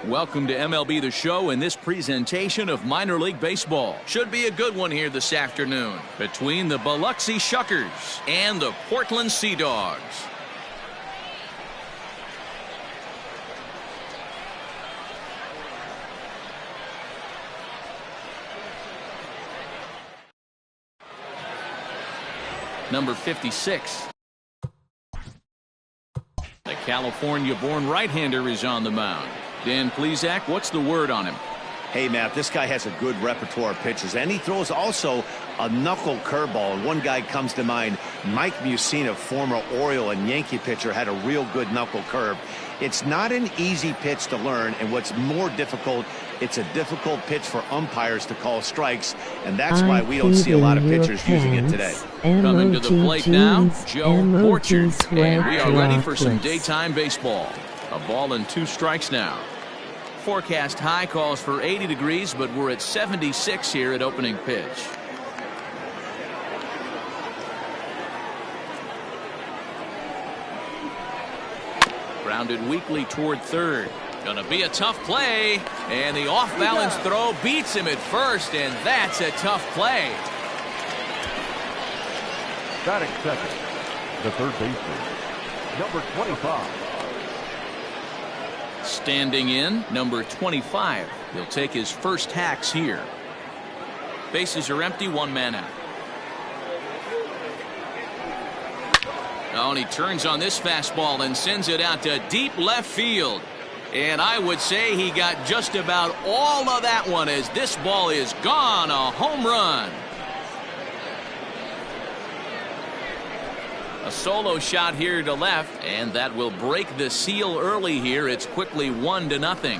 Welcome to MLB The Show and this presentation of minor league baseball. Should be a good one here this afternoon between the Biloxi Shuckers and the Portland Sea Dogs. Number 56. The California-born right-hander is on the mound. Dan Plesac, what's the word on him? Hey, Matt, this guy has a good repertoire of pitches, and he throws also a knuckle curveball. And one guy comes to mind, Mike Mussina, former Oriole and Yankee pitcher, had a real good knuckle curve. It's not an easy pitch to learn, and what's more difficult, it's a difficult pitch for umpires to call strikes, and that's why we don't see a lot of pitchers using it today. Coming to the plate now, Joe Orchard, and we are ready for some daytime baseball. A ball and 2 strikes now. Forecast high calls for 80 degrees, but we're at 76 here at opening pitch. Grounded weakly toward third. Gonna be a tough play, and the off-balance throw beats him at first, and that's a tough play. Batting second, the third baseman, number 25. Standing in, number 25. He'll take his first hacks here. Bases are empty, 1 man out. Oh, and he turns on this fastball and sends it out to deep left field. And I would say he got just about all of that one as this ball is gone. A home run. A solo shot here to left, and that will break the seal early here. It's quickly 1-0.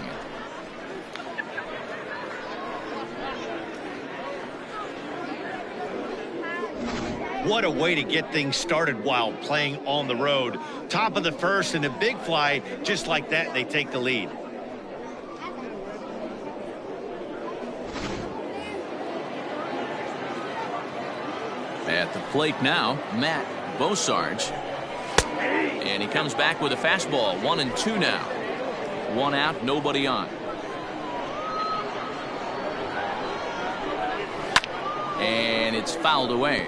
What a way to get things started while playing on the road. Top of the first and a big fly, just like that, they take the lead. At the plate now, Matt Beausarge, and he comes back with a fastball. 1-2 now. 1 out, nobody on. And it's fouled away.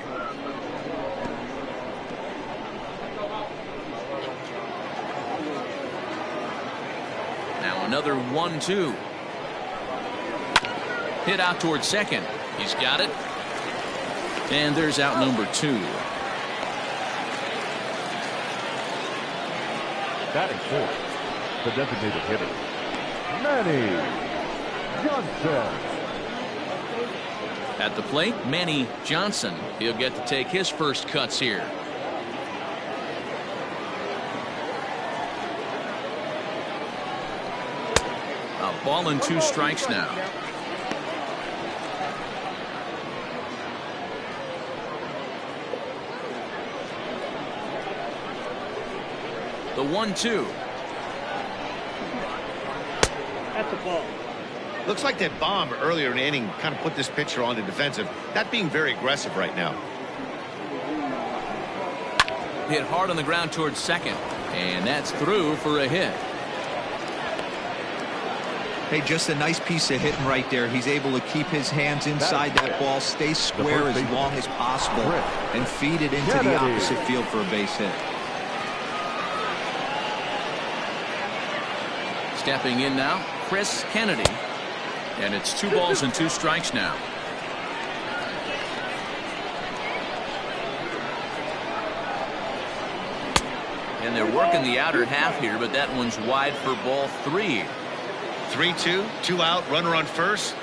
Now another 1-2. Hit out towards second. He's got it. And there's out number 2. Batting fourth, the designated hitter, Manny Johnson. At the plate, Manny Johnson. He'll get to take his first cuts here. A ball and 2 strikes now. The 1-2. That's the ball. Looks like that bomb earlier in the inning kind of put this pitcher on the defensive. Not being very aggressive right now. Hit hard on the ground towards second, and that's through for a hit. Hey, just a nice piece of hitting right there. He's able to keep his hands inside that ball, stay square as long as possible, and feed it into the opposite field for a base hit. Stepping in now, Chris Kennedy. And it's 2 balls and 2 strikes now. And they're working the outer half here, but that one's wide for ball 3. 3-2, 2 out, runner on first.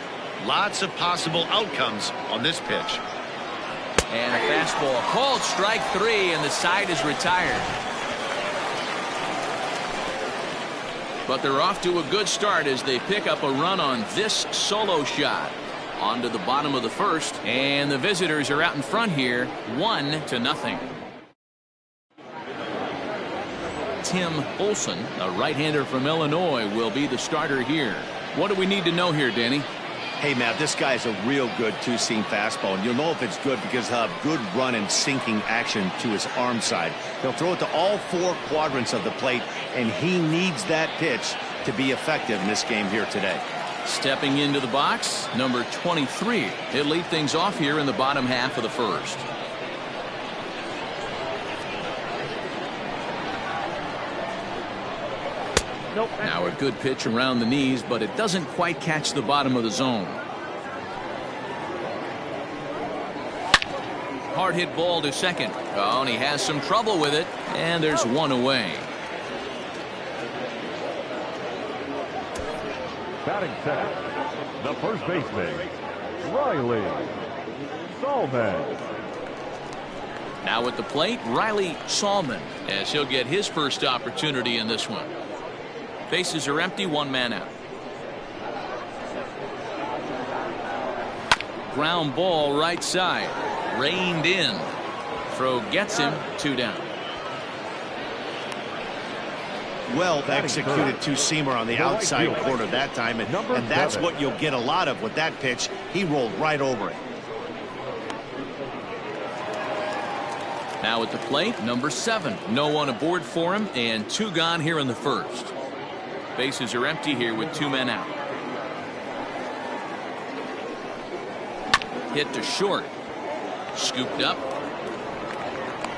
Lots of possible outcomes on this pitch. And a fastball called strike 3, and the side is retired. But they're off to a good start as they pick up a run on this solo shot. On to the bottom of the first, and the visitors are out in front here, 1-0. Tim Olson, a right-hander from Illinois, will be the starter here. What do we need to know here, Danny? Hey, Matt, this guy is a real good 2-seam fastball, and you'll know if it's good because he'll have good run and sinking action to his arm side. He'll throw it to all 4 quadrants of the plate, and he needs that pitch to be effective in this game here today. Stepping into the box, number 23. He'll lead things off here in the bottom half of the first. Nope. Now a good pitch around the knees, but it doesn't quite catch the bottom of the zone. Hard hit ball to second. Oh, and he has some trouble with it, and there's one away. Batting second, the first baseman, Riley Salmon. Now at the plate, Riley Salmon, as he'll get his first opportunity in this one. Bases are empty, one man out. Ground ball right side. Reined in. Throw gets him, 2 down. Well executed two-seamer on the outside corner that time, and that's what you'll get a lot of with that pitch. He rolled right over it. Now at the plate, number 7. No one aboard for him, and 2 gone here in the first. Bases are empty here with 2 men out. Hit to short. Scooped up.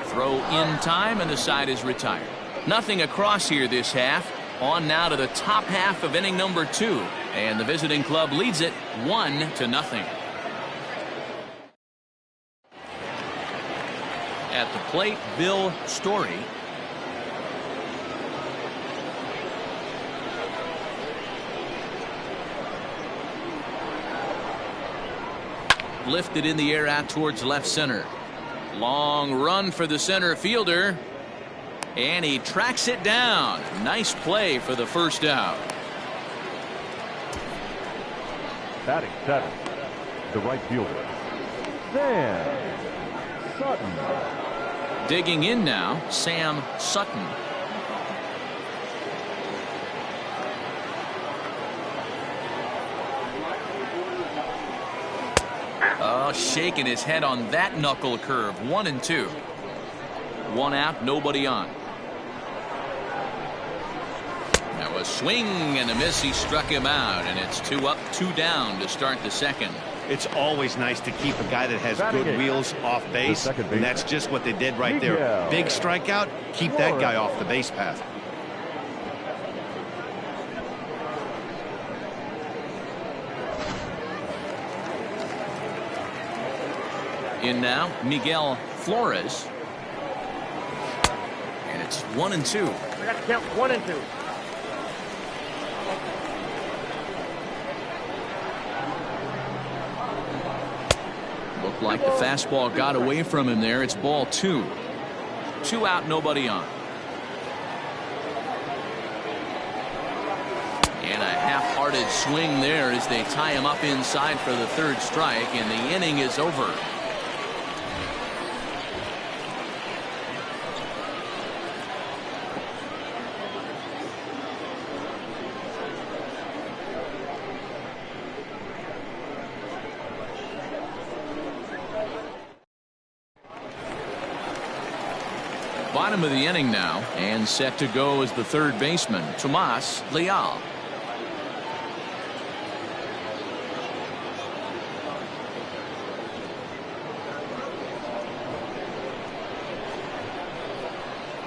Throw in time, and the side is retired. Nothing across here this half. On now to the top half of inning number 2. And the visiting club leads it 1-0. At the plate, Bill Story. Lifted in the air out towards left center. Long run for the center fielder. And he tracks it down. Nice play for the first out. Batting seventh, the right fielder, Sam Sutton. Digging in now, Sam Sutton. Oh, shaking his head on that knuckle curve. 1-2. 1 out, nobody on. Now a swing and a miss. He struck him out, and it's 2 up, 2 down to start the second. It's always nice to keep a guy that has good wheels off base, and that's just what they did right there. Big strikeout, keep that guy off the base path. In now, Miguel Flores. And it's 1-2. I got to count 1 and 2. Looked like the fastball got away from him there. It's ball 2. 2 out, nobody on. And a half-hearted swing there as they tie him up inside for the 3rd strike, and the inning is over. Bottom of the inning now, and set to go as the 3rd baseman, Tomas Leal.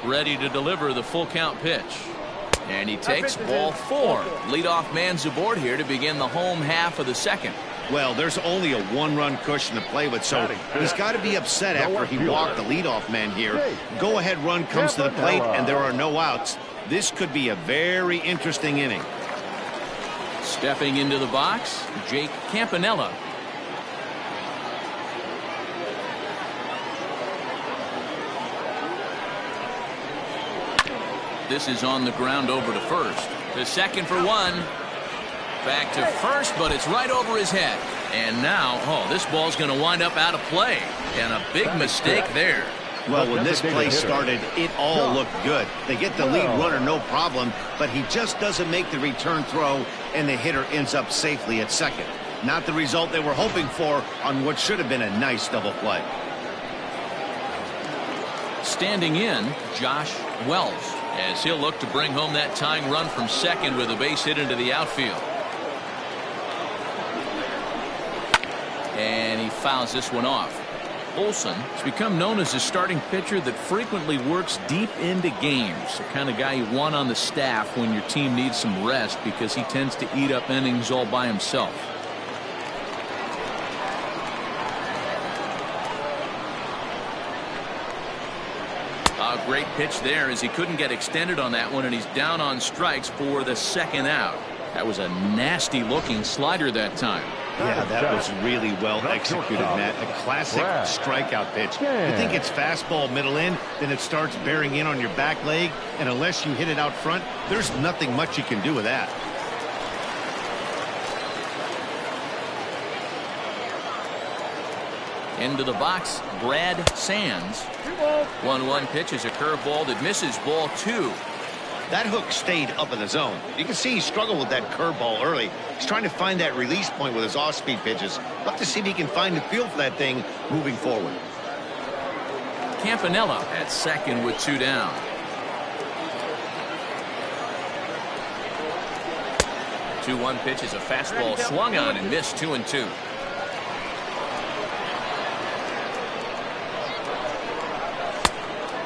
Ready to deliver the full count pitch. And he takes ball 4. Leadoff man's aboard here to begin the home half of the second. Well, there's only a 1-run cushion to play with, so he's got to be upset after he walked the leadoff man here. Go-ahead run comes to the plate, and there are no outs. This could be a very interesting inning. Stepping into the box, Jake Campanella. This is on the ground over to first. To second for 1. Back to first, but it's right over his head. And now, this ball's going to wind up out of play. And a big mistake there. Well, when this play started, it all looked good. They get the lead runner, no problem, but he just doesn't make the return throw, and the hitter ends up safely at second. Not the result they were hoping for on what should have been a nice double play. Standing in, Josh Wells. as he'll look to bring home that tying run from second with a base hit into the outfield. And he fouls this one off. Olson has become known as a starting pitcher that frequently works deep into games. The kind of guy you want on the staff when your team needs some rest, because he tends to eat up innings all by himself. A great pitch there, as he couldn't get extended on that one, and he's down on strikes for the second out. That was a nasty looking slider that time. Yeah, that was really well executed, Matt. A classic strikeout pitch. You think it's fastball middle in, then it starts bearing in on your back leg, and unless you hit it out front, there's nothing much you can do with that. Into the box, Brad Sands. 1-1 pitch is a curveball that misses, ball 2. That hook stayed up in the zone. You can see he struggled with that curveball early. He's trying to find that release point with his off-speed pitches. Love to see if he can find the feel for that thing moving forward. Campanella at second with 2 down. The 2-1 pitch is a fastball swung on and missed, 2-2.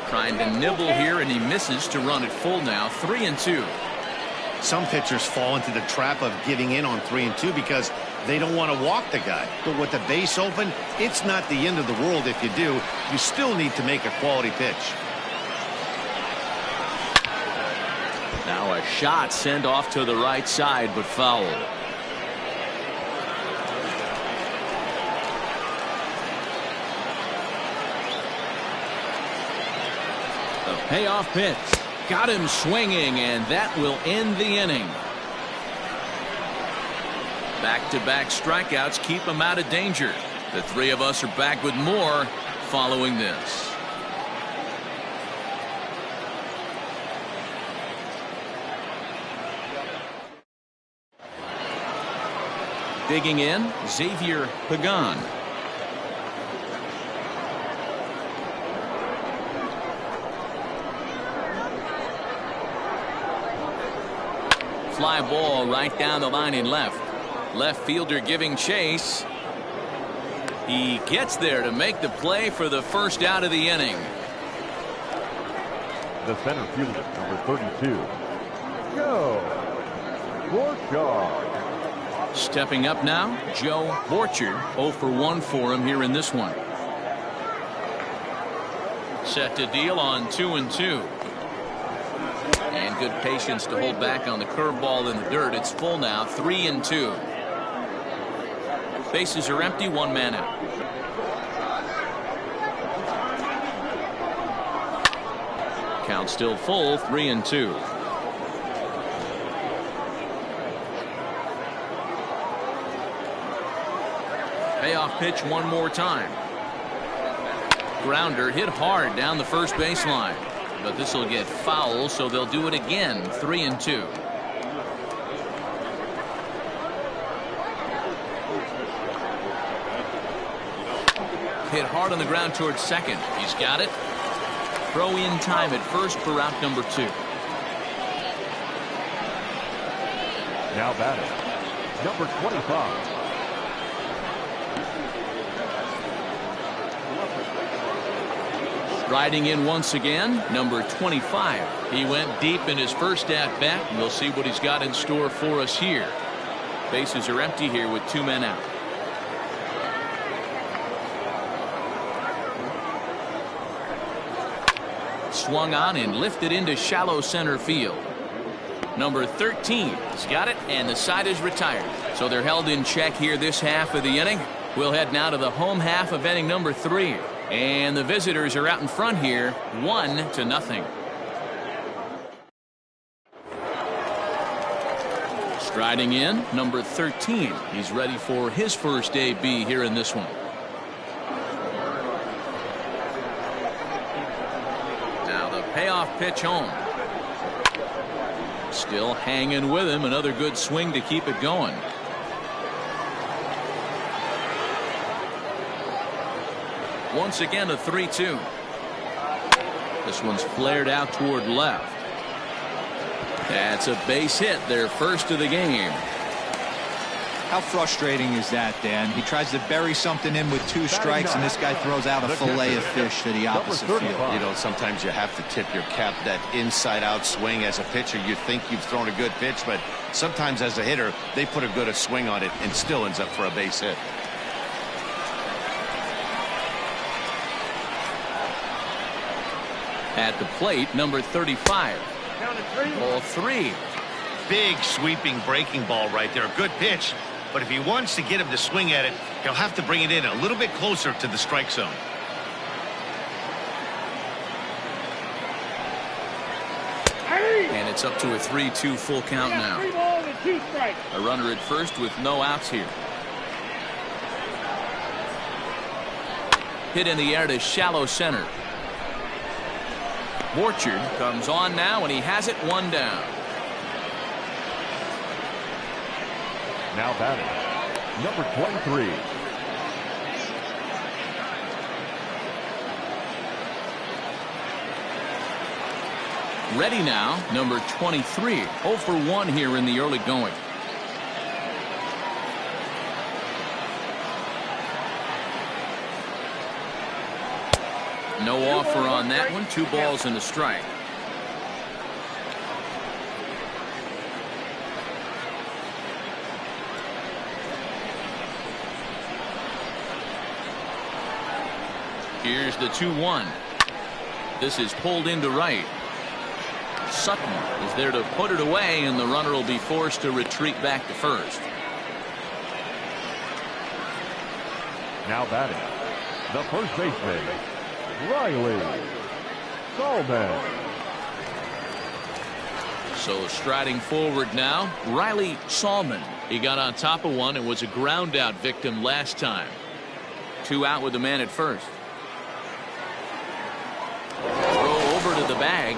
Trying to nibble here, and he misses to run it full now. 3-2. Some pitchers fall into the trap of giving in on 3-2 because they don't want to walk the guy. But with the base open, it's not the end of the world if you do. You still need to make a quality pitch. Now a shot sent off to the right side, but foul. The payoff pitch got him swinging, and that will end the inning. Back-to-back strikeouts keep him out of danger. The three of us are back with more following this. Digging in, Xavier Pagan. Fly ball right down the line in left. Left fielder giving chase. He gets there to make the play for the first out of the inning. The center fielder, number 32, Joe Borchard. Stepping up now, Joe Borchard. 0 for 1 for him here in this one. Set to deal on 2-2. And good patience to hold back on the curveball in the dirt. It's full now, 3-2. Bases are empty, 1 man out. Count still full, 3-2. Payoff pitch one more time. Grounder hit hard down the first baseline. But this will get foul, so they'll do it again. 3-2. Hit hard on the ground towards second. He's got it. Throw in time at first for out number 2. Now batting, number 25. Riding in once again, number 25. He went deep in his first at-bat, and we'll see what he's got in store for us here. Bases are empty here with 2 men out. Swung on and lifted into shallow center field. Number 13 has got it, and the side is retired. So they're held in check here this half of the inning. We'll head now to the home half of inning number 3. And the visitors are out in front here, 1-0. Striding in, number 13. He's ready for his first AB here in this one. Now the payoff pitch home. Still hanging with him. Another good swing to keep it going. Once again a 3-2. This one's flared out toward left. That's a base hit, their first of the game. How frustrating is that, Dan? He tries to bury something in with 2 strikes, and this guy throws out a fillet of fish to the opposite field. You know, sometimes you have to tip your cap. That inside-out swing as a pitcher, you think you've thrown a good pitch, but sometimes as a hitter, they put a good swing on it and still ends up for a base hit. At the plate, number 35. Count to 3. Ball 3. Big sweeping breaking ball right there. A good pitch. But if he wants to get him to swing at it, he'll have to bring it in a little bit closer to the strike zone. And it's up to a 3-2 full count now. 3 balls and 2 strikes. A runner at first with no outs here. Hit in the air to shallow center. Borchard comes on now, and he has it 1 down. Now batting, number 23. Ready now, number 23. 0 for 1 here in the early going. No offer on that one. 2 balls and a strike. Here's the 2-1. This is pulled into right. Sutton is there to put it away, and the runner will be forced to retreat back to first. Now batting, the first baseman, Riley Salmon. So striding forward now, Riley Salmon. He got on top of one and was a ground out victim last time. 2 out with the man at first. Throw over to the bag.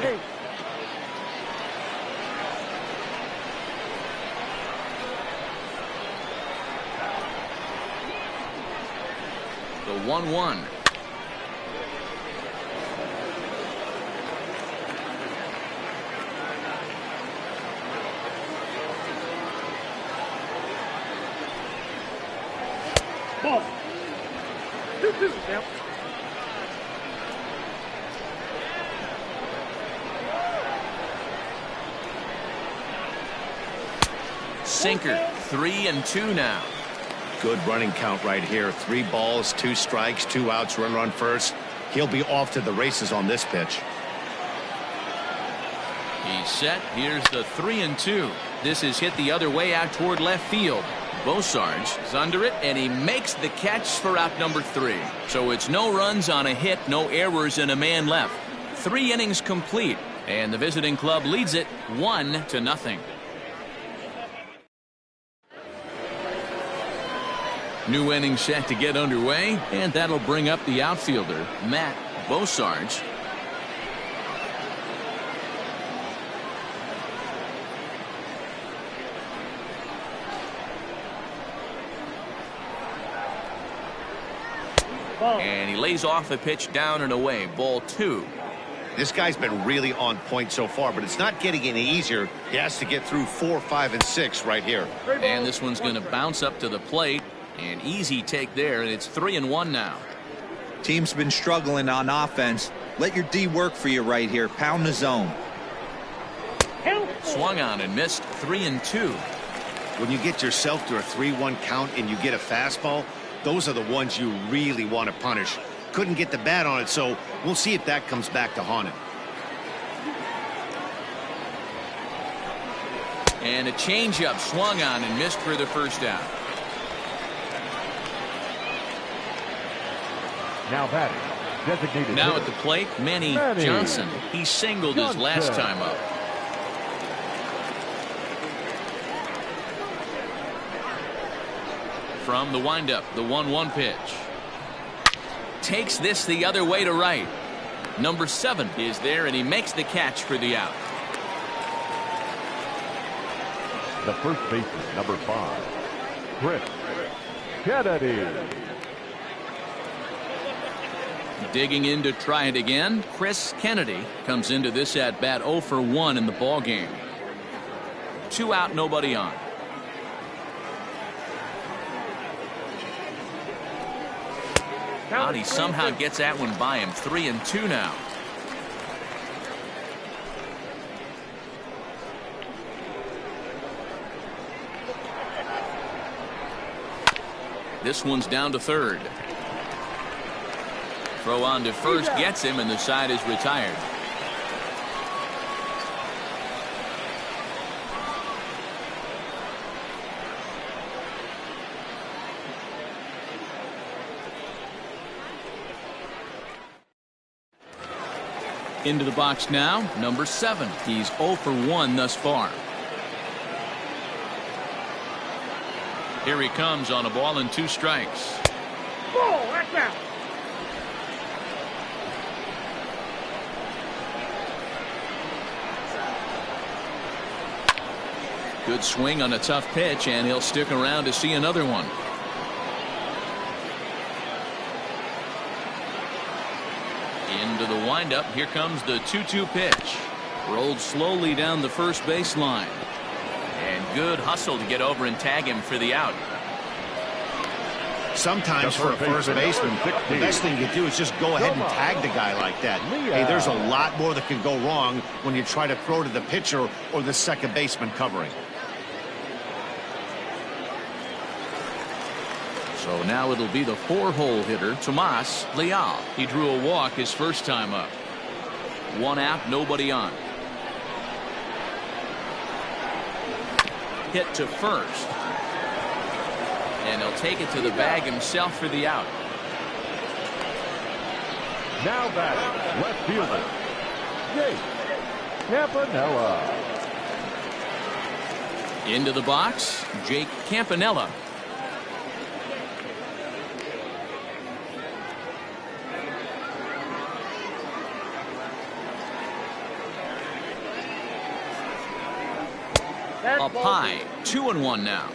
The 1-1. Ball. 2-2. Yep. Sinker. 3-2 now. Good running count right here. 3 balls, 2 strikes, 2 outs, runner on first. He'll be off to the races on this pitch. He's set. Here's the 3-2. This is hit the other way out toward left field. Bosarge is under it, and he makes the catch for out number 3. So it's no runs on a hit, no errors, and a man left. 3 innings complete, and the visiting club leads it 1-0. New inning set to get underway, and that'll bring up the outfielder, Matt Bosarge. And he lays off a pitch down and away. Ball 2. This guy's been really on point so far, but it's not getting any easier. He has to get through 4, 5, and 6 right here. And this one's going to bounce up to the plate. An easy take there, and it's 3-1 now. Team's been struggling on offense. Let your D work for you right here. Pound the zone. Swung on and missed. 3-2. When you get yourself to a 3-1 count and you get a fastball, those are the ones you really want to punish. Couldn't get the bat on it, so we'll see if that comes back to haunt him. And a changeup swung on and missed for the first out. Now batting, designated Now hitter, at the plate, Manny Johnson. He singled his last time up. From the windup, the 1-1 pitch. Takes this the other way to right. Number 7 is there, and he makes the catch for the out. the first baseman, number 5, Chris Kennedy. Digging in to try it again, Chris Kennedy comes into this at bat 0 for 1 in the ball game. 2 out, nobody on. Out, he somehow gets that one by him. 3-2 now. This one's down to third. Throw on to first gets him, and the side is retired. Into the box now, number 7. He's 0 for 1 thus far. Here he comes on a ball and 2 strikes. Ball, that's out. Good swing on a tough pitch, and he'll stick around to see another one. Into the windup. Here comes the 2-2 pitch. Rolled slowly down the first baseline. And good hustle to get over and tag him for the out. Sometimes for a first baseman, the best thing you do is just go ahead and tag the guy like that. Hey, there's a lot more that can go wrong when you try to throw to the pitcher or the second baseman covering. So now it'll be the 4-hole hitter, Tomas Leal. He drew a walk his first time up. 1 out, nobody on. Hit to first. And he'll take it to the bag himself for the out. Now batting, left fielder, Jake Campanella. Into the box, Jake Campanella. Up high, 2-1 now.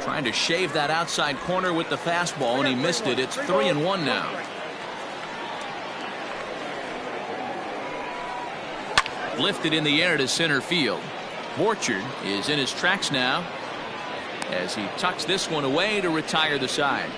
Trying to shave that outside corner with the fastball, and he missed it. It's 3-1 now. Lifted in the air to center field. Borchard is in his tracks now as he tucks this one away to retire the side.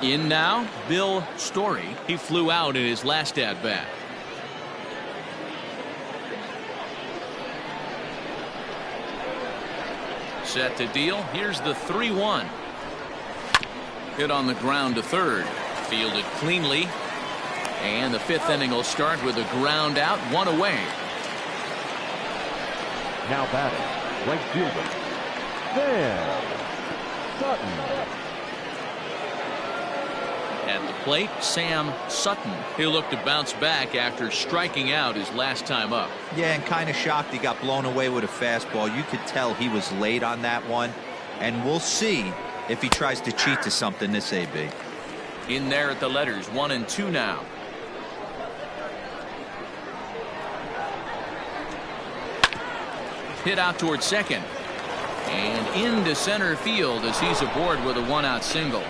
In now, Bill Story. He flew out in his last at-bat. Set to deal. Here's the 3-1. Hit on the ground to third. Fielded cleanly. And the 5th inning will start with a ground out, 1 away. Now batting, right fielder, Sam Sutton. At the plate, Sam Sutton. He'll look to bounce back after striking out his last time up. Yeah, and kind of shocked he got blown away with a fastball. You could tell he was late on that one. And we'll see if he tries to cheat to something this AB. In there at the letters, 1-2 now. Hit out towards second. And into center field as he's aboard with a 1-out single.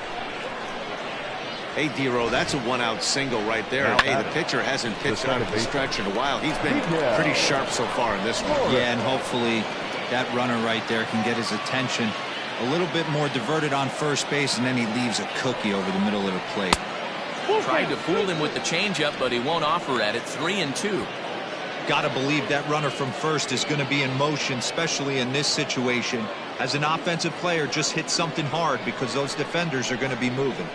Hey, D-Row, that's a 1-out single right there. And, hey, the pitcher hasn't pitched out of the stretch in a while. He's been pretty sharp so far in this one. Yeah, and hopefully that runner right there can get his attention a little bit more diverted on first base, and then he leaves a cookie over the middle of the plate. Tried to fool him with the changeup, but he won't offer at it. 3-2. Gotta believe that runner from first is going to be in motion, especially in this situation. As an offensive player, just hit something hard because those defenders are going to be moving.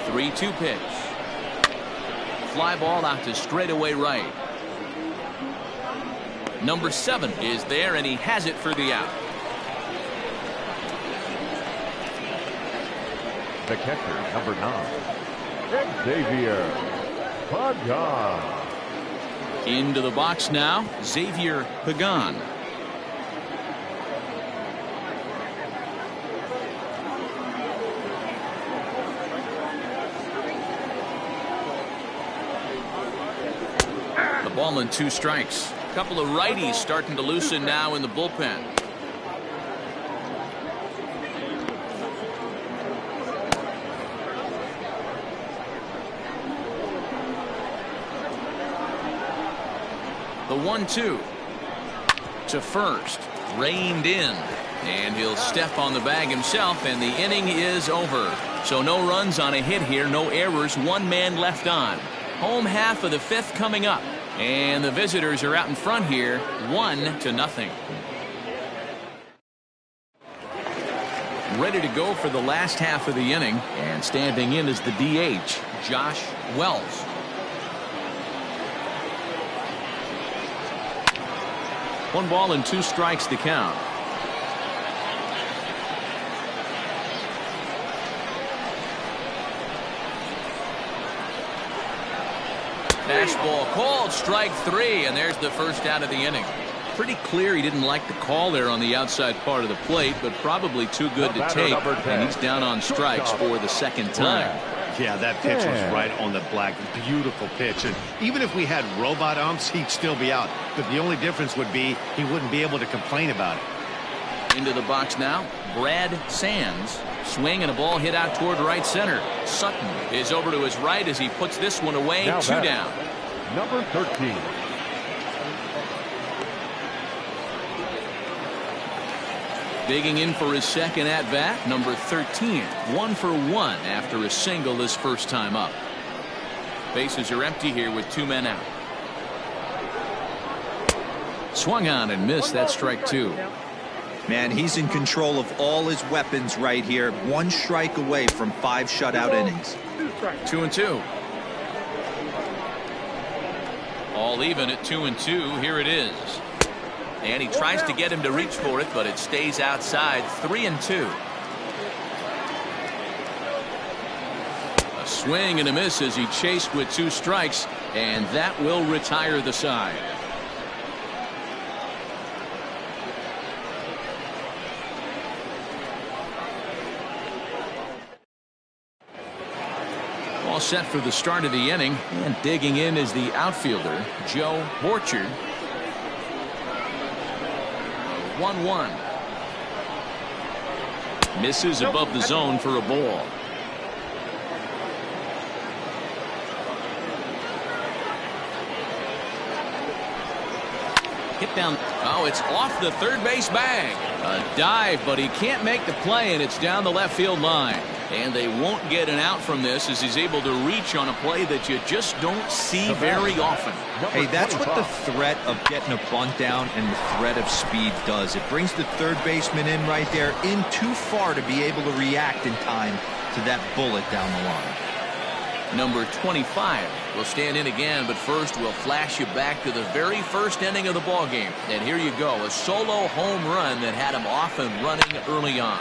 3-2 pitch. Fly ball out to straightaway right. Number 7 is there, and he has it for the out. The catcher, number 9, Xavier Pagan. Into the box now, Xavier Pagan. Ball and 2 strikes. A couple of righties starting to loosen now in the bullpen. The 1-2 to first, reined in, and he'll step on the bag himself, and the inning is over. So no runs on a hit here, no errors, 1 man left on. Home half of the 5th coming up, and the visitors are out in front here, 1-0. Ready to go for the last half of the inning, and standing in is the DH, Josh Wells. One ball and 2 strikes to count. Fastball called, strike 3, and there's the first out of the inning. Pretty clear he didn't like the call there on the outside part of the plate, but probably too good to take, and he's down on strikes for the second time. Yeah, that pitch was right on the black. Beautiful pitch. And even if we had robot umps, he'd still be out. But the only difference would be he wouldn't be able to complain about it. Into the box now, Brad Sands. Swing and a ball hit out toward right center. Sutton is over to his right as he puts this one away. Now 2 down. Number 13. Digging in for his second at-bat, number 13. 1 for 1 after a single his first time up. Bases are empty here with 2 men out. Swung on and missed. That strike 2. Man, he's in control of all his weapons right here. 1 strike away from 5 shutout innings. 2-2. All even at 2-2. Here it is. And he tries to get him to reach for it, but it stays outside. 3-2. A swing and a miss as he chased with 2 strikes, and that will retire the side. All set for the start of the inning, and digging in is the outfielder, Joe Borchard. 1-1. Misses above the zone for a ball. Hit down. Oh, it's off the third base bag. A dive, but he can't make the play, and it's down the left field line. And they won't get an out from this as he's able to reach on a play that you just don't see very often. Hey, that's what the threat of getting a bunt down and the threat of speed does. It brings the third baseman in right there, in too far to be able to react in time to that bullet down the line. Number 25 will stand in again, but first we'll flash you back to the very first inning of the ball game. And here you go, a solo home run that had him off and running early on.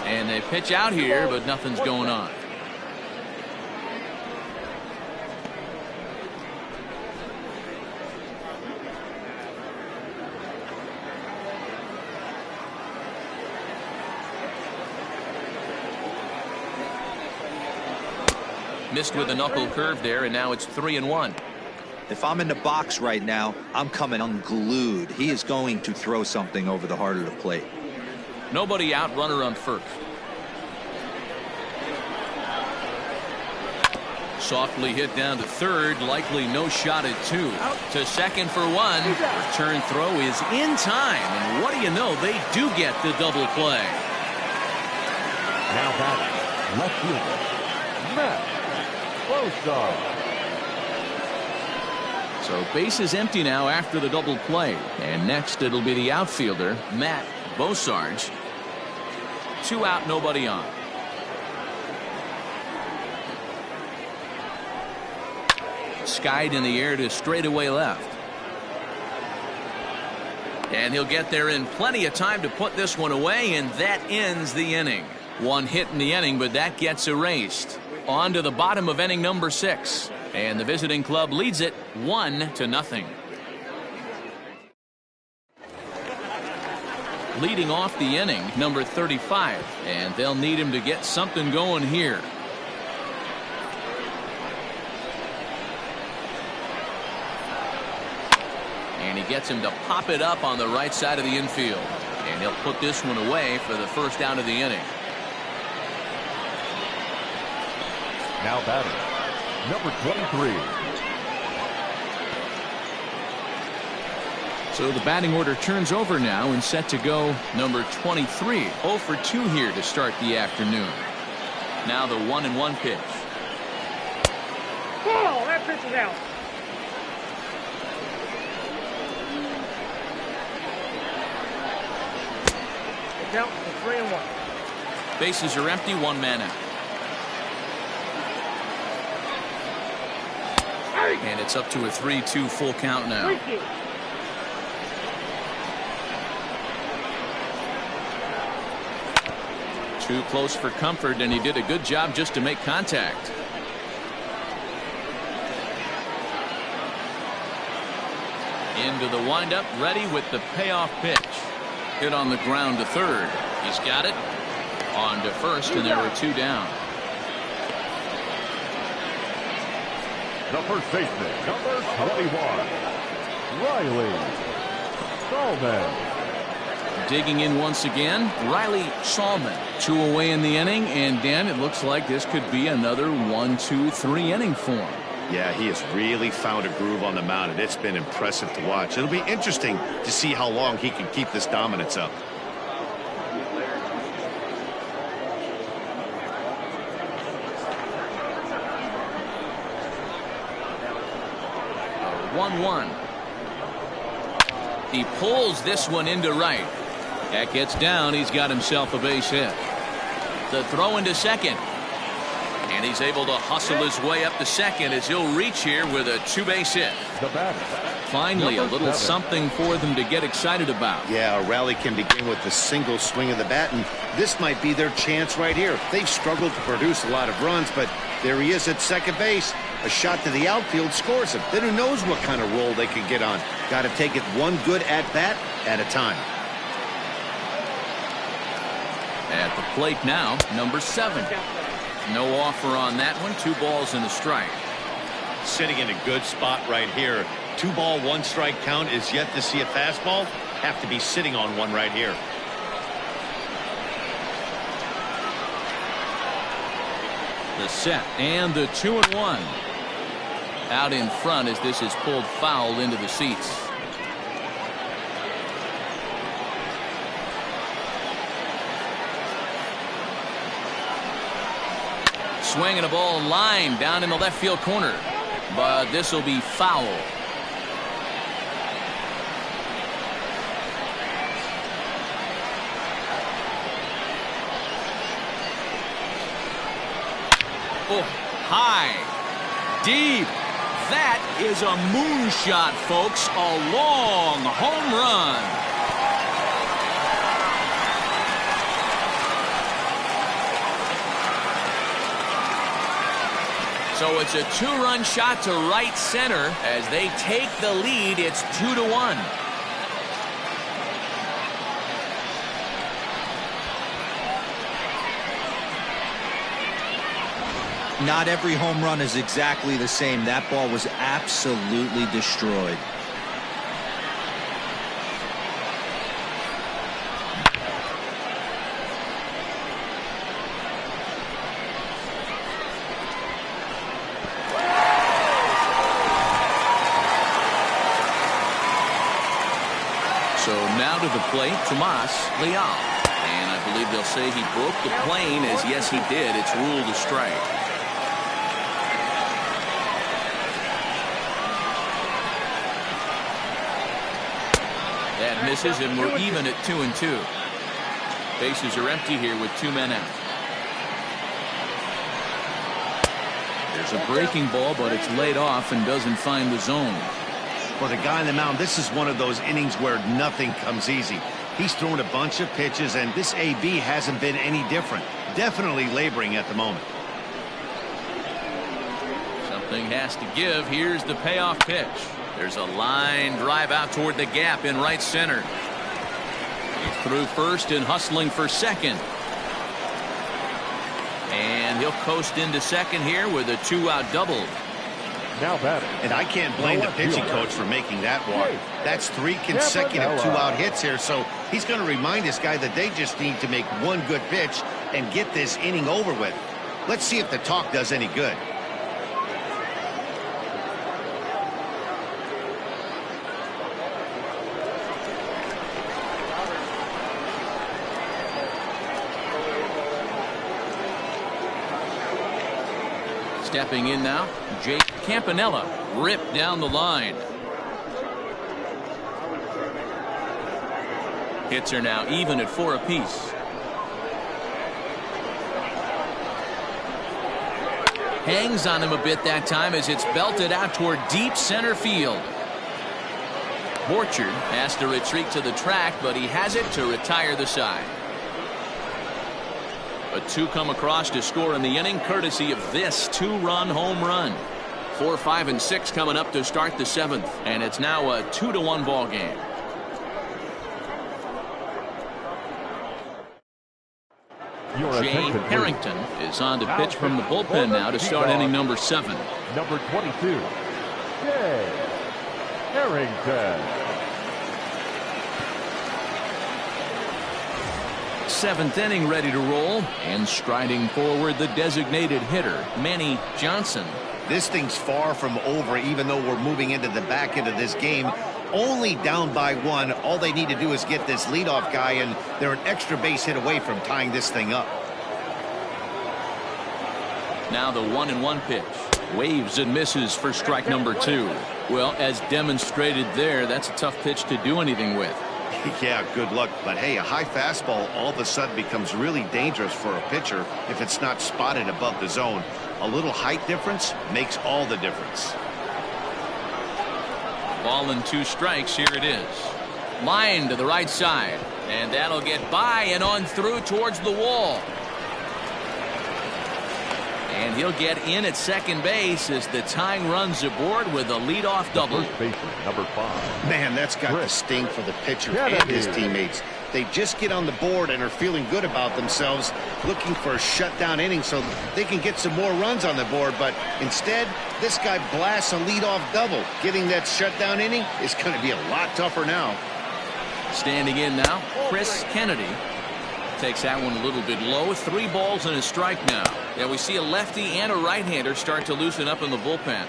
And they pitch out here, but nothing's going on. Missed with a knuckle curve there, and now it's 3-1. If I'm in the box right now, I'm coming unglued. He is going to throw something over the heart of the plate. Nobody out, runner on first. Softly hit down to third, likely no shot at 2. To second for 1. Return throw is in time, and what do you know, they do get the double play. Now batting, left fielder, Matt Beauchamp. So base is empty now after the double play, and next it'll be the outfielder, Matt Beauchamp. 2 out, nobody on. Skied in the air to straightaway left. And he'll get there in plenty of time to put this one away, and that ends the inning. 1 hit in the inning, but that gets erased. On to the bottom of inning number 6. And the visiting club leads it 1-0. leading off the inning, number 35, and they'll need him to get something going here. And he gets him to pop it up on the right side of the infield, and he'll put this one away for the first out of the inning. Now batting, number 23. So the batting order turns over now and set to go number 23. 0 for 2 here to start the afternoon. Now the 1-1 pitch. Ball, that pitch is out. It's out for 3-1. Bases are empty, 1 man out. And it's up to a 3-2 full count now. Too close for comfort, and he did a good job just to make contact. Into the windup, ready with the payoff pitch. Hit on the ground to third. He's got it. On to first, and there are 2 down. The first baseman, number 21, Riley Stallman. Digging in once again, Riley Stallman. 2 away in the inning, and Dan, it looks like this could be another 1-2-3 inning for him. Yeah, he has really found a groove on the mound, and it's been impressive to watch. It'll be interesting to see how long he can keep this dominance up. He pulls this one into right. That gets down. He's got himself a base hit. The throw into second. And he's able to hustle his way up to second as he'll reach here with a 2-base hit. The batter, finally a little 7. something for them to get excited about. Yeah, a rally can begin with a single swing of the bat, and this might be their chance right here. They've struggled to produce a lot of runs, but there he is at second base. A shot to the outfield scores him. Then who knows what kind of roll they can get on. Got to take it one good at-bat at a time. At the plate now, number 7. No offer on that one. 2 balls and a strike. Sitting in a good spot right here. 2 ball, 1 strike count is yet to see a fastball. Have to be sitting on one right here. The set and the 2-1. Out in front as this is pulled foul into the seats. Swinging a ball line down in the left field corner, but this will be foul. Oh, high, deep. That is a moonshot, folks. A long home run. So it's a 2-run shot to right center as they take the lead. It's 2-1. Not every home run is exactly the same. That ball was absolutely destroyed. So now to the plate, Tomas Leal. And I believe they'll say he broke the plane, as yes he did. It's ruled a strike. That misses, and we're even at 2-2. Bases are empty here with 2 men out. There's a breaking ball, but it's laid off and doesn't find the zone. For the guy on the mound, this is one of those innings where nothing comes easy. He's thrown a bunch of pitches, and this AB hasn't been any different. Definitely laboring at the moment. Something has to give. Here's the payoff pitch. There's a line drive out toward the gap in right center. He's through first and hustling for second. And he'll coast into second here with a 2-out double. Now batting. And I can't blame the pitching coach for making that walk. That's 3 consecutive 2-out hits here, so he's going to remind this guy that they just need to make one good pitch and get this inning over with. Let's see if the talk does any good. Stepping in now, Jake Campanella ripped down the line. Hits are now even at 4 apiece. Hangs on him a bit that time as it's belted out toward deep center field. Borchard has to retreat to the track, but he has it to retire the side. A 2 come across to score in the inning, courtesy of this 2-run home run. 4, 5, and 6 coming up to start the 7th, and it's now a 2-1 ball game. Jay Harrington is on to pitch from the bullpen now to start inning number 7. Number 22, Jay Harrington. 7th inning ready to roll, and striding forward the designated hitter Manny Johnson. This thing's far from over, even though we're moving into the back end of this game. Only down by 1. All they need to do is get this leadoff guy, and they're an extra base hit away from tying this thing up. Now the 1-1 pitch. Waves and misses for strike number 2. Well, as demonstrated there, that's a tough pitch to do anything with. Yeah, good luck. But hey, a high fastball all of a sudden becomes really dangerous for a pitcher if it's not spotted above the zone. A little height difference makes all the difference. Ball and 2 strikes. Here it is. Line to the right side. And that'll get by and on through towards the wall. And he'll get in at second base as the tying runs aboard with a leadoff double. First baseman, number 5. Man, that's got to sting for the pitcher and his teammates. They just get on the board and are feeling good about themselves, looking for a shutdown inning so they can get some more runs on the board. But instead, this guy blasts a leadoff double. Getting that shutdown inning is going to be a lot tougher now. Standing in now, Chris Kennedy. Takes that one a little bit low. 3 balls and a strike now. Yeah, we see a lefty and a right-hander start to loosen up in the bullpen.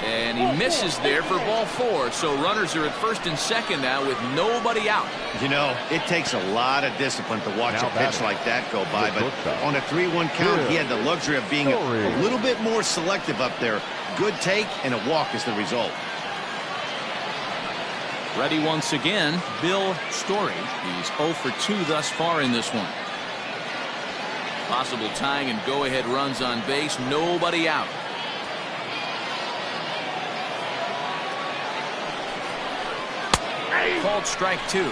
And he misses there for ball 4. So runners are at first and second now with nobody out. You know, it takes a lot of discipline to watch a pitch like that go by. But on a 3-1 count, he had the luxury of being a little bit more selective up there. Good take and a walk is the result. Ready once again, Bill Story. He's 0 for 2 thus far in this one. Possible tying and go-ahead runs on base. Nobody out. Called strike 2.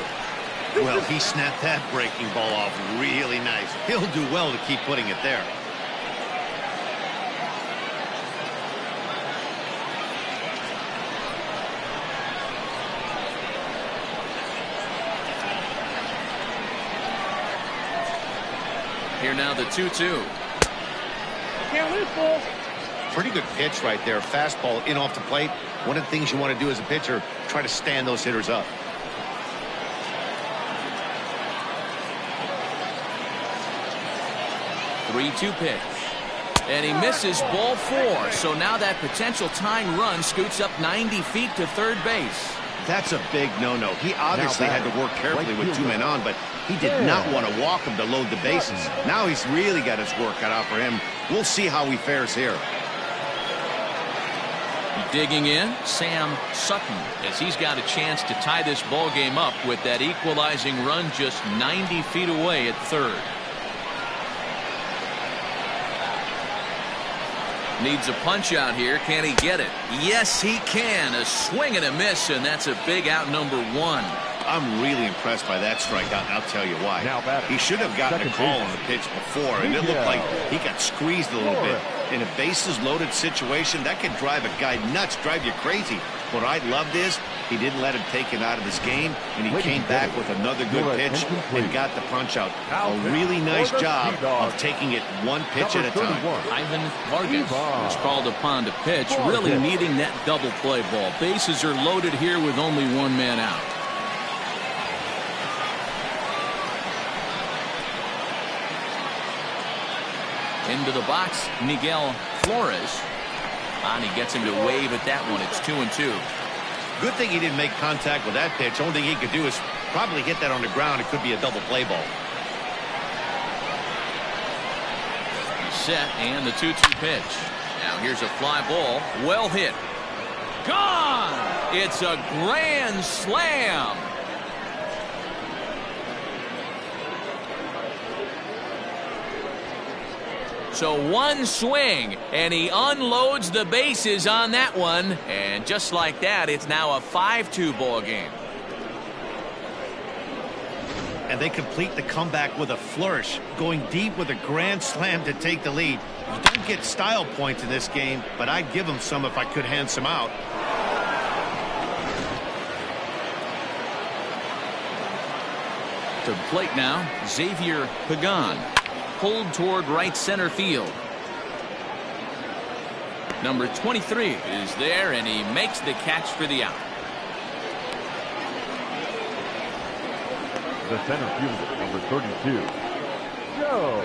Well, he snapped that breaking ball off really nice. He'll do well to keep putting it there. Here now the 2-2. Can't lose, Bull. Pretty good pitch right there. Fastball in off the plate. One of the things you want to do as a pitcher, try to stand those hitters up. 3-2 pitch. And he misses ball 4. So now that potential tying run scoots up 90 feet to third base. That's a big no-no. He obviously had to work carefully with 2 men on, but he did not want to walk him to load the bases. Now he's really got his work cut out for him. We'll see how he fares here. Digging in, Sam Sutton, as he's got a chance to tie this ball game up with that equalizing run just 90 feet away at third. Needs a punch out here. Can he get it? Yes, he can. A swing and a miss, and that's a big out number 1. I'm really impressed by that strikeout, and I'll tell you why. He should have gotten a call on the pitch before, and it looked like he got squeezed a little bit. In a bases-loaded situation, that can drive a guy nuts, drive you crazy. What I loved is he didn't let him take it out of his game, and he came back with another good pitch and got the punch out. A really nice job of taking it one pitch at a time. Ivan Vargas was called upon to pitch, really needing that double play ball. Bases are loaded here with only one man out. Into the box, Miguel Flores. And he gets him to wave at that one. It's 2-2. Good thing he didn't make contact with that pitch. Only thing he could do is probably hit that on the ground. It could be a double play ball. Set, and the 2-2 pitch. Now here's a fly ball. Well hit. Gone! It's a grand slam. So one swing, and he unloads the bases on that one. And just like that, it's now a 5-2 ball game. And they complete the comeback with a flourish, going deep with a grand slam to take the lead. You don't get style points in this game, but I'd give them some if I could hand some out. To the plate now, Xavier Pagan. Pulled toward right center field. Number 23 is there, and he makes the catch for the out. The center fielder, number 32, Joe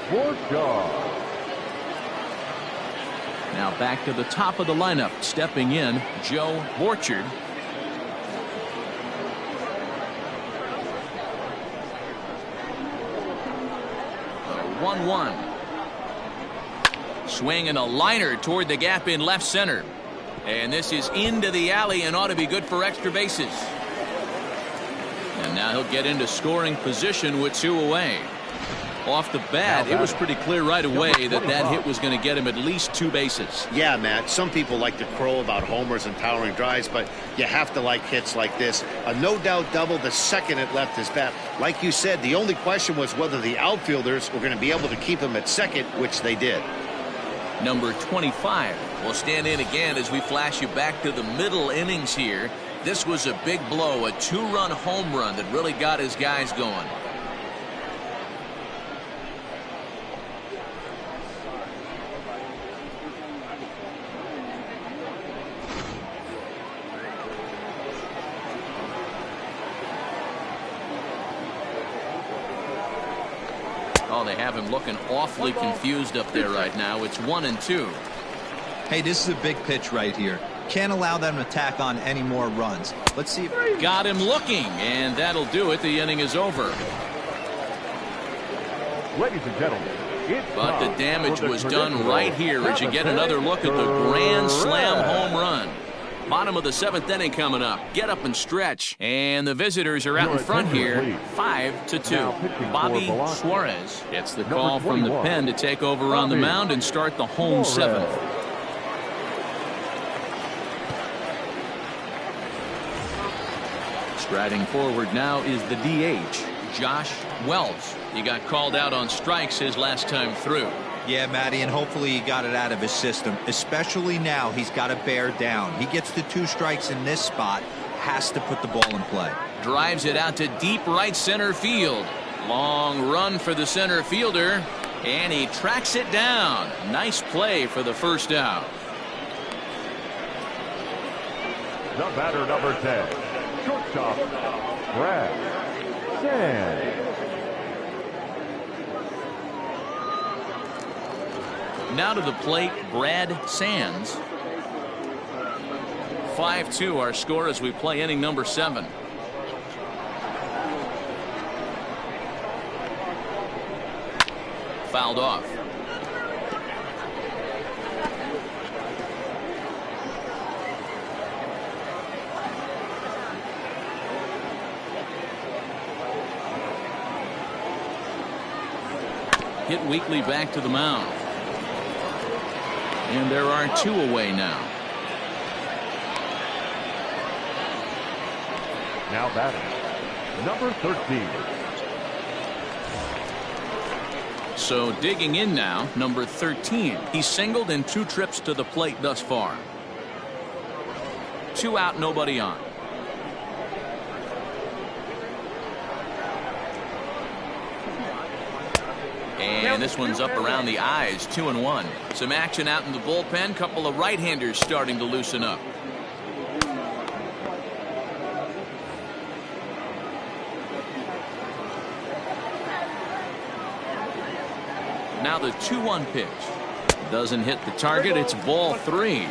Borchard. Now back to the top of the lineup, stepping in, Joe Borchard. The 1-1. Swing and a liner toward the gap in left center. And this is into the alley and ought to be good for extra bases. And now he'll get into scoring position with 2 away. Off the bat, it was pretty clear right away that that hit was going to get him at least 2 bases. Yeah, Matt, some people like to crow about homers and towering drives, but you have to like hits like this. A no-doubt double the second it left his bat. Like you said, the only question was whether the outfielders were going to be able to keep him at second, which they did. Number 25 will stand in again as we flash you back to the middle innings here. This was a big blow, a 2-run home run that really got his guys going. Oh, they have him looking awfully confused up there right now. It's 1-2. Hey, this is a big pitch right here. Can't allow them to tack on any more runs. Let's see if... Got him looking, and that'll do it. The inning is over. Ladies and gentlemen, but the damage was done right here as you get another look at the grand slam home run. Bottom of the 7th inning coming up. Get up and stretch. And the visitors are out in front here, 5-2. Bobby Suarez gets the call from the pen to take over on the mound and start the home 7th. Striding forward now is the DH, Josh Wells. He got called out on strikes his last time through. Yeah, Matty, and hopefully he got it out of his system. Especially now, he's got to bear down. He gets the 2 strikes in this spot, has to put the ball in play. Drives it out to deep right center field. Long run for the center fielder, and he tracks it down. Nice play for the first out. The batter, number 10, shortstop, Brad Sands. Now to the plate, Brad Sands. 5-2 our score as we play inning number 7. Fouled off. Hit weakly back to the mound. And there are 2 away now. Now batting, number 13. So digging in now, number 13. He's singled in 2 trips to the plate thus far. 2 out, nobody on. And this one's up around the eyes, 2-1. Some action out in the bullpen. Couple of right-handers starting to loosen up. Now the 2-1 pitch. Doesn't hit the target. It's ball 3.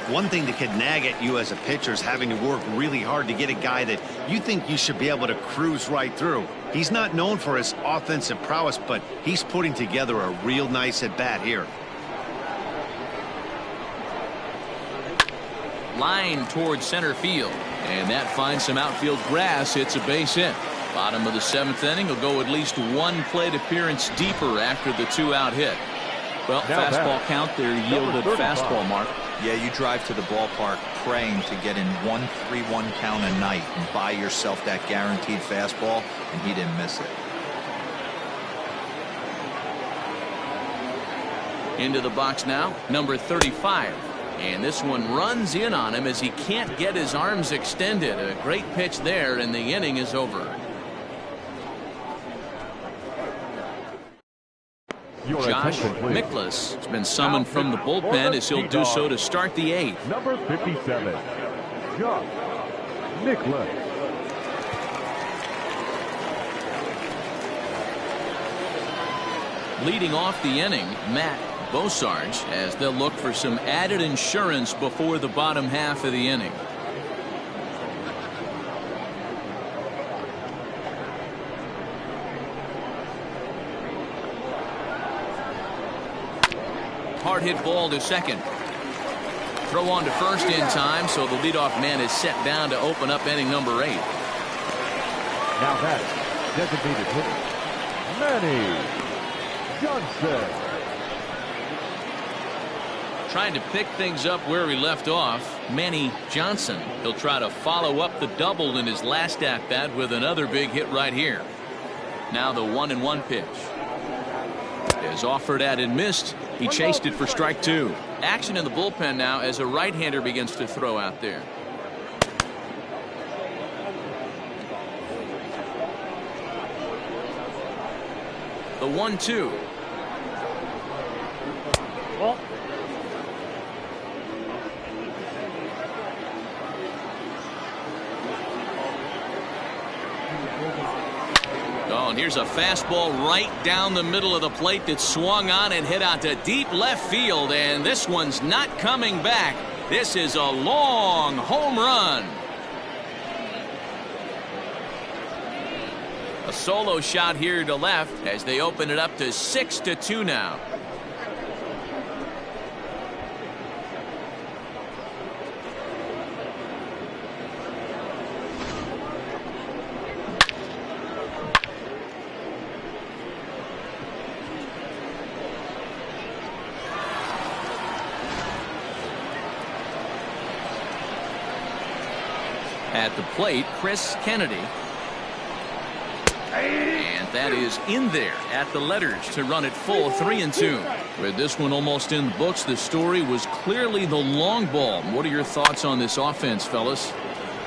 One thing that could nag at you as a pitcher is having to work really hard to get a guy that you think you should be able to cruise right through. He's not known for his offensive prowess, but he's putting together a real nice at-bat here. Line towards center field. And that finds some outfield grass. It's a base hit. Bottom of the 7th inning. Will go at least 1 plate appearance deeper after the 2-out hit. Well, now fastball count, their yielded fastball mark. Yeah, you drive to the ballpark praying to get in 1-3-1 count a night and buy yourself that guaranteed fastball, and he didn't miss it. Into the box now, number 35. And this one runs in on him as he can't get his arms extended. A great pitch there, and the inning is over. Josh Mikolas has been summoned from the bullpen as he'll do so to start the 8th. Number 57, Josh Mikolas. Leading off the inning, Matt Beausarge, as they'll look for some added insurance before the bottom half of the inning. Hard hit ball to second. Throw on to first in time, so the leadoff man is set down to open up inning number 8. Now that designated hitter, Manny Johnson. Trying to pick things up where he left off, Manny Johnson. He'll try to follow up the double in his last at-bat with another big hit right here. Now the 1-1 pitch. As offered at and missed, he chased it for strike 2. Action in the bullpen now as a right-hander begins to throw out there. The 1-2. Well, Oh, and here's a fastball right down the middle of the plate that swung on and hit out to deep left field, and this one's not coming back. This is a long home run. A solo shot here to left as they open it up to 6-2 now. At the plate, Chris Kennedy. And that is in there at the letters to run it full 3-2. With this one almost in the books, the story was clearly the long ball. What are your thoughts on this offense, fellas?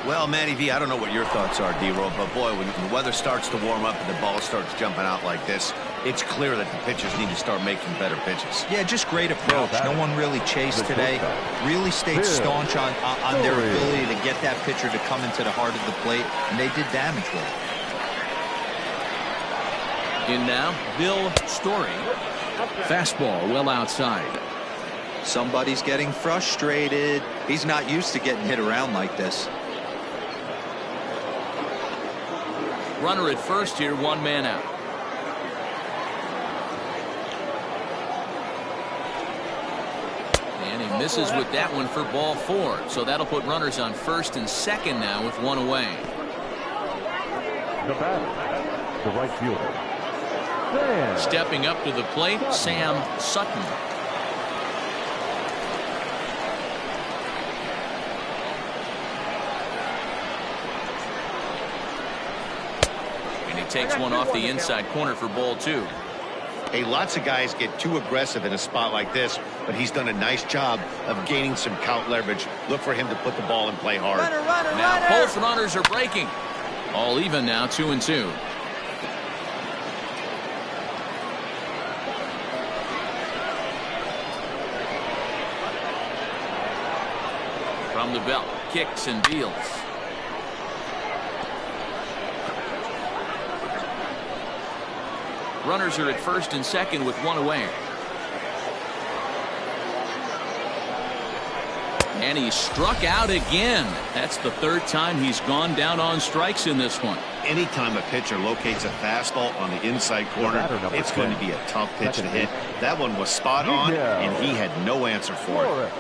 Well, Matty V, I don't know what your thoughts are, D-Roll, but boy, when the weather starts to warm up and the ball starts jumping out like this, it's clear that the pitchers need to start making better pitches. Yeah, just great approach. No one really chased today. Really stayed staunch on their ability to get that pitcher to come into the heart of the plate, and they did damage with it. In now, Bill Story. Fastball well outside. Somebody's getting frustrated. He's not used to getting hit around like this. Runner at first here, 1 man out. And he misses with that one for ball 4. So that'll put runners on first and second now with 1 away. The batter, the right fielder, Sam. Stepping up to the plate, Sam Sutton. takes one off the inside corner for ball 2. Hey, lots of guys get too aggressive in a spot like this, but he's done a nice job of gaining some count leverage. Look for him to put the ball and play hard. Now both runners are breaking. All even now, 2-2. From the belt, kicks and deals. Runners are at first and second with one away. And he struck out again. That's the third time he's gone down on strikes in this one. Anytime a pitcher locates a fastball on the inside corner, it's going to be a tough pitch to hit. That one was spot on, and he had no answer for it.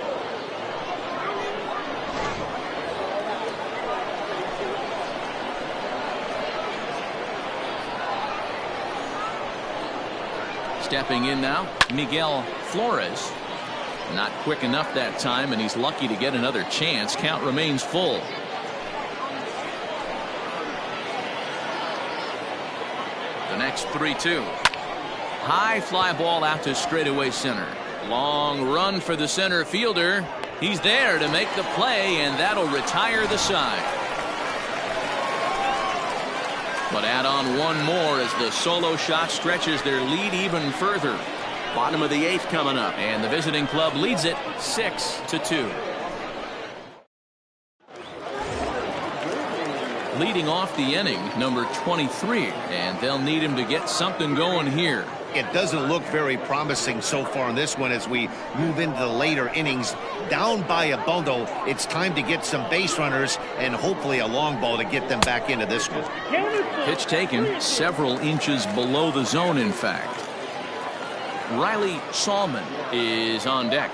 Stepping in now, Miguel Flores. Not quick enough that time, and he's lucky to get another chance. Count remains full. The next 3-2. High fly ball out to straightaway center. Long run for the center fielder. He's there to make the play, and that'll retire the side. But add on one more as the solo shot stretches their lead even further. Bottom of the 8th coming up, and the visiting club leads it 6-2. Leading off the inning, number 23, and they'll need him to get something going here. It doesn't look very promising so far in this one as we move into the later innings. Down by a bundle, it's time to get some base runners and hopefully a long ball to get them back into this one. Pitch taken several inches below the zone, in fact. Riley Salmon is on deck.